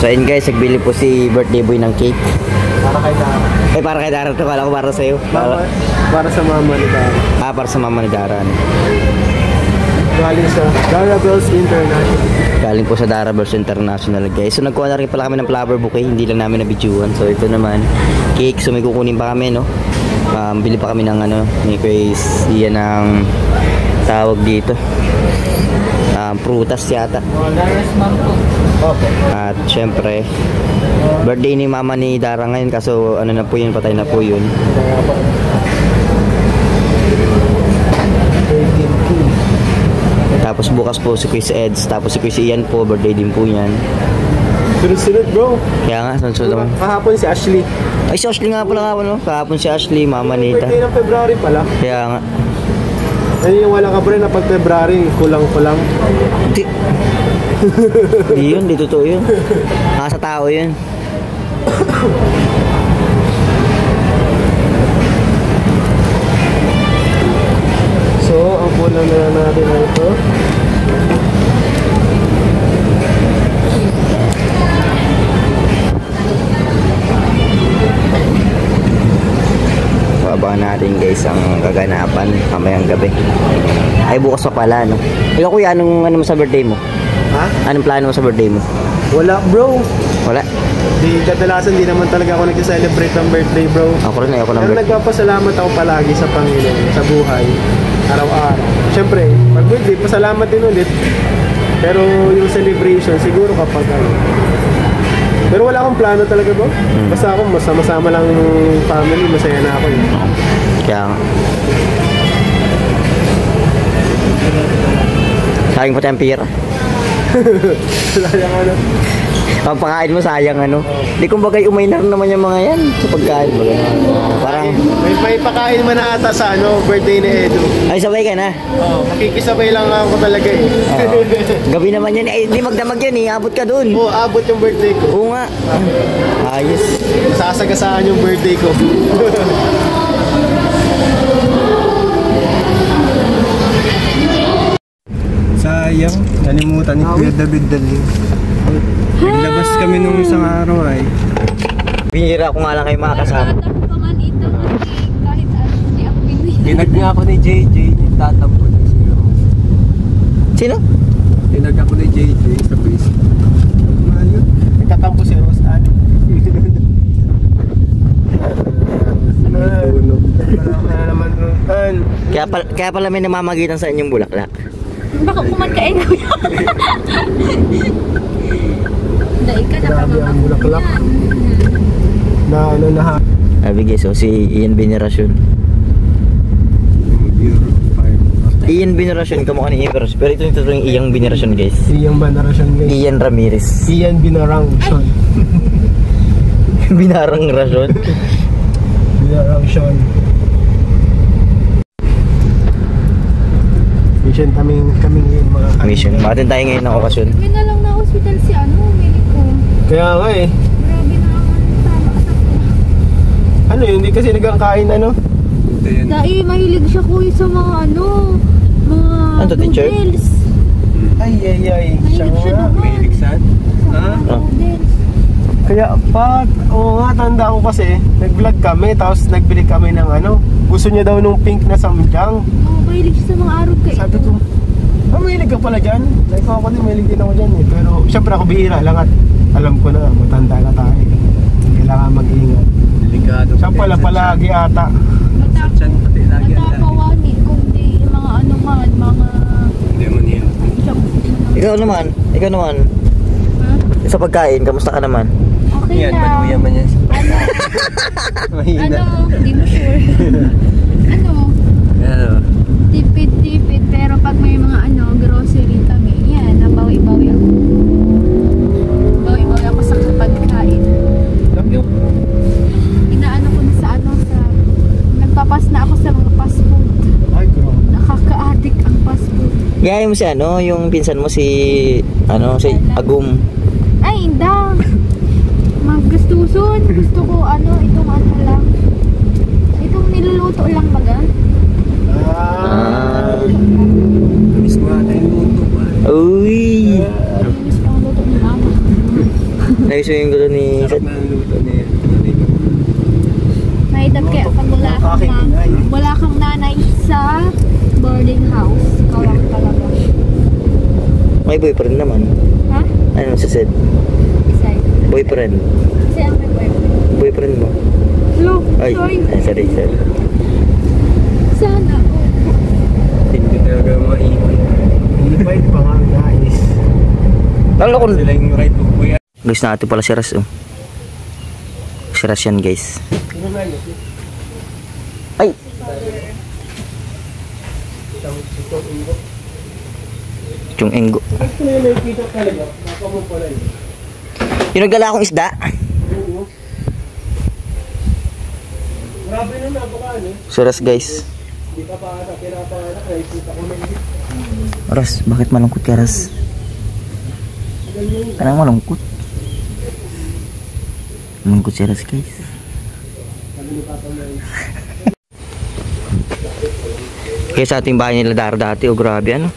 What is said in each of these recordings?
So ayun guys, nagbili po si birthday boy ng cake. Para kay Dara. Eh para kay Dara to, kala ko para sa'yo. Para sa mama ni Dara. Ah, para sa mama ni Dara. Galing sa Dara Bells International. Galing po sa Dara Bells International guys. So nagkuha na rin pala kami ng flower bouquet, hindi lang namin na-videoan. So ito naman, cake. So may kukunin pa kami, no? Bili pa kami ng ano, ni Grace. Iyan ang tawag dito. Prutas yata. Okay. At syempre, birthday ni mama ni Dara ngayon, kaso ano na po yun, patay na po yun. Tapos bukas po si Chris Eds, tapos si Chris Ian po, birthday din po yan. Sunod-sunod bro. Kaya nga, sunod naman. Kahapon si Ashley. Ay, si Ashley nga pala nga, no? Kahapon si Ashley, mama nita. Birthday ng February pala. Kaya nga. Ano yung wala ka pa rin na pag February, kulang-kulang. Di. Di yun, di totoo yun. Sa tao yun. So, ang kulang na natin na ito. Abangan natin guys ang kaganapan mamayang gabi. Ay bukas pa pala, no? Ikaw kuya, anong ano mo sa birthday mo? Ha? Anong plano mo sa birthday mo? Wala bro. Wala? Di kadalasan di naman talaga ako nag-celebrate ng birthday bro. Ako rin, ayoko ng Pero birthday. nagpapasalamat ako palagi sa Panginoon sa buhay. Araw-araw. Siyempre, pag birthday, pasalamat din ulit. Pero yung celebration, siguro kapag ano. Pero wala akong plano talaga bro. Basta ako, masama-sama lang family, masaya na ako yun. Kaya nga. Sayang pati ang pira. Sayang ano. Pagpakain mo sayang ano. Di kumbagay umay na rin naman yung mga yan sa pagkain. Parang May pakain man na ata sa ano, birthday ni Edu. ay sabay ka na. Oo, makikisabay lang ako talaga eh. Gabi naman yan. Ay, di magdamag yan eh. Abot ka dun. Oo, abot yung birthday ko. Oo nga. Ayos. Sasagasaan yung birthday ko. Sayang, nalimutan ni Kuya David Daling. Naglabas kami nung isang araw ay. Bihira ko nga lang kayo makakasama. Tatampangan ito kahit ano, hindi ako binigyan. Tinag nga ako ni JJ, nagtatampo na siya. Sino? Tinag ako ni JJ sa Facebook. Ayun, nagtatampo si Rose Ann. naman Ron. Kaya pala may namamagitan sa inyong bulaklak. Baka kumakain ko yan. Dahil ka na Grabe ang bulaklak. Na ano na ha. Sabi guys, so si Ian Veneracion. Ian Veneracion, kamukha ni Ian Veneracion. Pero ito yung totoong Ian Veneracion guys. Iyang Banarasyon guys. Ian Ramirez. Ian Binarangson. Binarang Rason. Binarangson. Mission kaming mga kaibigan. Mission. Bakit tayo ngayon ng okasyon? May na lang na hospital si ano, Meliko. Kaya nga eh. Grabe na ako. Tama sa Ano yun, hindi kasi nagkakain ano. Dahil mahilig siya kuya sa mga ano, mga Ano to, teacher? noodles. Ay. Siya Mahilig siya nga. doon. Mahilig saan? Sa Ha? mga noodles. Kaya pag, oo nga, tanda ko kasi, nag-vlog kami, tapos nagbili kami ng ano, gusto niya daw nung pink na samjang. Oo, mahilig siya sa mga arog kayo. Sabi ko, mahilig ka pala dyan? Sabi ko, ako din, mahilig din ako dyan eh. Pero syempre ako bihira lang at alam ko na, matanda na tayo. Kailangan mag-ingat. Delikado. Siya pala palagi ata. Matapawani, kundi yung mga ano man, mga... Hindi mo niya. Ikaw naman. Ha? Sa pagkain, kamusta ka naman? Okay lang. man yan. Ano, hindi mo sure. Ano, Ano? tipid, pero pag may mga ano, grocery kami, yan, nabawi-bawi ako. Bawi-bawi ako sa pagkain. Inaano ko na sa ano, nagpapas na ako sa mga fast food. Ay, grabe. Nakaka-addict ang fast food. Gaya mo si ano, yung pinsan mo si Agum. Ay, hindi. Maggustuson. Gusto ko ano, itong ano lang. Itong niluluto lang baga. Miss mo natin yung luto pa. Uy! Gusto ko luto ni mama. Ayos yung gulo ni Seth. Mahirap kaya pag wala kang nanay sa boarding house. Ikaw lang talaga. May boyfriend naman. Ha? Ano si Seth? Isa. Boyfriend. Kasi ang may boyfriend. Boyfriend mo? Hello. Ay, sorry. Sana. Hindi talaga maiwan. Invite pa nga guys. Lalo kung... Sila yung right to kuya. Guys, natin pala si Ras, oh. Si Ras yan, guys. Ay! Yung enggo. Ito na yung nakikita talaga. Baka mo pala yun. Yung nagdala akong isda. Grabe na napakaan eh. Si Ras, guys. Hindi ka pa ata pinapanak. Nakikita ko na yun. Ras, bakit malungkot ka, Ras? Anong malungkot? Malungkot si Ras, guys. Kaya sa ating bahay nila dati, oh grabe ano.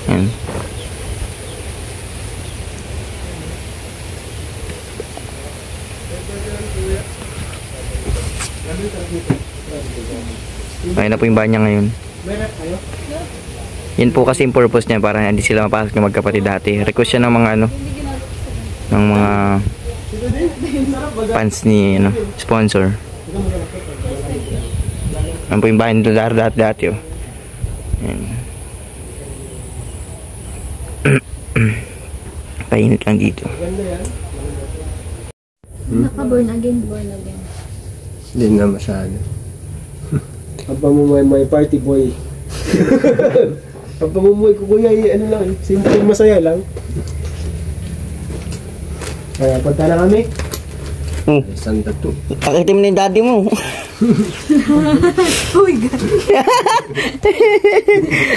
Yan. Ayun na po yung bahay niya ngayon. Yan po kasi yung purpose niya para hindi sila mapasok na magkapatid dati. Request siya ng mga ano, ng mga fans ni ano, sponsor. Yan po yung bahay nito dati oh. Yan. Painit lang dito. Naka-born again. Hindi na masyado. Pagpamumuhay may party boy. Pagpamumuhay ko kuya, ano lang eh. Simple, masaya lang. Kaya punta na kami. Santa to. Akitin mo na yung daddy mo. Uy, God.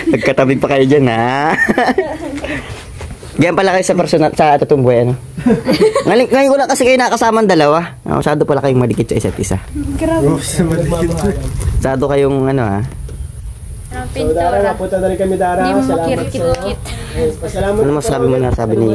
Nagkatabi pa kayo dyan, ha? Diyan pala kayo sa personal, sa totoong buhay, ano? Ngayon ko lang kasi kayo nakasama ang dalawa. Masado pala kayong madikit sa isa't isa. Grabe. Masado kayong, ano, ha? So, Dara, napunta na rin kami, Dara. Hindi mo Salamat sa'yo. makirikit-kit. Pasalamat Ano masabi mo na sabi ni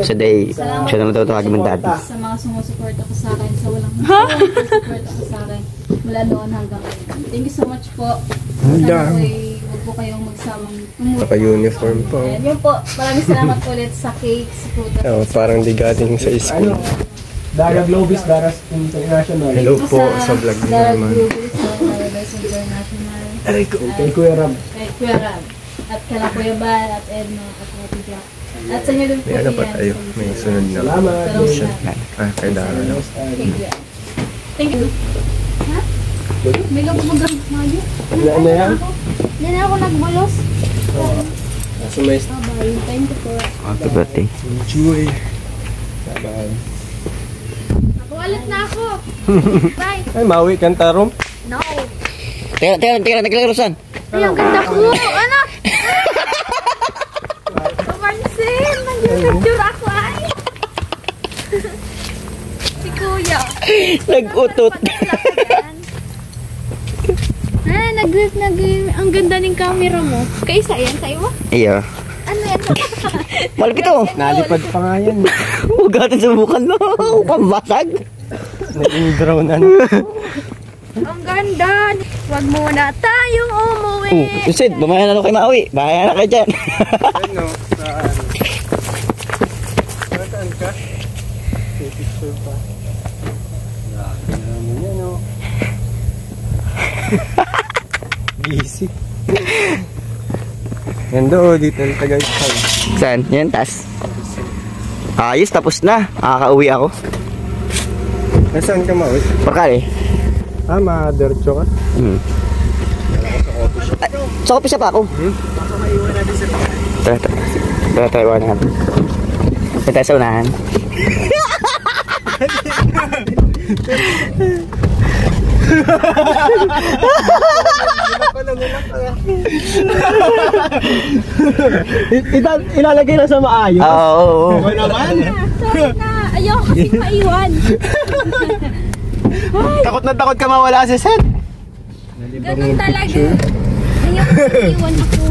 sa day, siya naman daw tawagin mong daddy. Sa mga sumusupport ako sa akin, sa walang sumusupport ako sa akin, mula noon hanggang ngayon. Thank you so much po. Sana huwag po kayong magsamang tumulong. Naka-uniform po. Yun po, maraming salamat ulit sa cake, sa prutas. Parang di gating sa school. Dara Globis, Dara International. Hello po sa vlog niyo naman. Dara International. Kay Kuya Ram. Kay Kuya Ram. At kala Kuya Bal, at Edna, at Ate Jack. At sa inyo din po May ano pa tayo? May sunod na. Salamat. Kay Dara. Thank you. Ha? May gabugang mayo. Ano yan? Yan ako nagbulos. So may Bye. Thank you po. Happy birthday. enjoy. Bye-bye. Nakuwalit na ako. Bye. Ay, mawi kang tarom. No. Teka, naglarusan. Ay, ang ganda ko. Ano? Kamansin. Nag-picture ako ay. Si Kuya. Nag-utot. Ang ganda ng camera mo. Kaisa yan sa iwa? Iyo. Ano yan? Malapit oh. Nalipad pa nga yan. Huwag natin subukan no. Pambasag. Naging drone ano. Ang ganda. Huwag muna tayong umuwi. Sid, bumaya na kayo mauwi. Bahaya na kayo dyan. Ano? Saan ka? Picture pa. Grabe naman yan oh. Busy. Yan do, dito ang Tagaytay. Saan? Yan, tas. Ayos, tapos na. Nakaka-uwi ako. Nasaan ka mauwi? Parkali. Ma-diretso ka? Sa coffee shop ako. Baka maiwan natin sa tayo. Tara, tayo natin. Ito tayo sa unahan. Ilalagay na sa maayos. Oo. Ano naman? Sorry na. Ayaw kasing maiwan. Takot na takot ka mawala si Seth. Ganun talaga. Ayaw kasing maiwan ako.